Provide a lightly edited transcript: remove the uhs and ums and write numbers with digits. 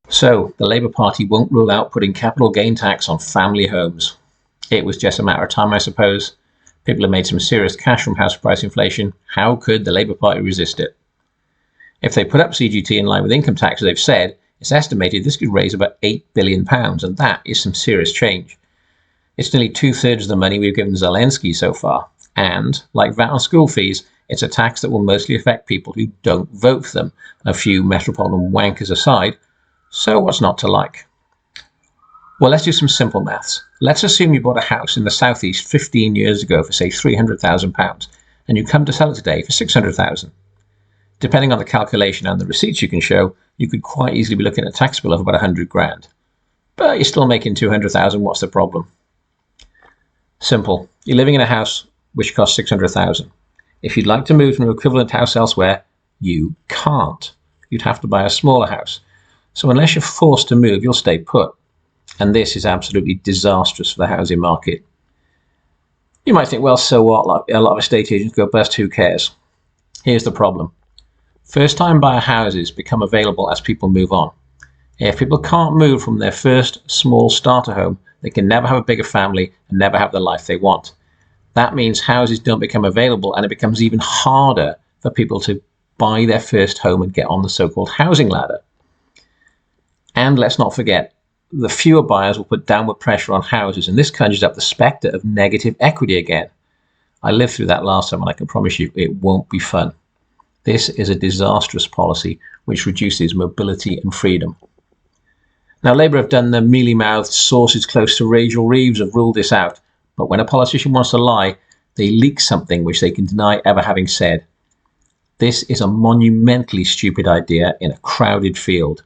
So the Labour Party won't rule out putting capital gain tax on family homes. It was just a matter of time, I suppose. People have made some serious cash from house price inflation. How could the Labour Party resist it? If they put up CGT in line with income tax, as they've said, it's estimated this could raise about £8 billion, and that is some serious change. It's nearly 2/3 of the money we've given Zelensky so far, and, like VAT on school fees, it's a tax that will mostly affect people who don't vote for them, a few metropolitan wankers aside. So what's not to like? Well, let's do some simple maths. Let's assume you bought a house in the southeast 15 years ago for, say, £300,000, and you come to sell it today for £600,000. Depending on the calculation and the receipts you can show, you could quite easily be looking at a tax bill of about 100 grand. But you're still making 200,000. What's the problem? Simple. You're living in a house which costs 600,000. If you'd like to move to an equivalent house elsewhere, you can't. You'd have to buy a smaller house. So unless you're forced to move, you'll stay put. And this is absolutely disastrous for the housing market. You might think, well, so what? Like a lot of estate agents go bust, who cares? Here's the problem. First-time buyer houses become available as people move on. If people can't move from their first small starter home, they can never have a bigger family and never have the life they want. That means houses don't become available, and it becomes even harder for people to buy their first home and get on the so-called housing ladder. And let's not forget, the fewer buyers will put downward pressure on houses, and this conjures up the spectre of negative equity again. I lived through that last time, and I can promise you it won't be fun. This is a disastrous policy which reduces mobility and freedom. Now, Labour have done the mealy-mouthed, sources close to Rachel Reeves have ruled this out, but when a politician wants to lie, they leak something which they can deny ever having said. This is a monumentally stupid idea in a crowded field.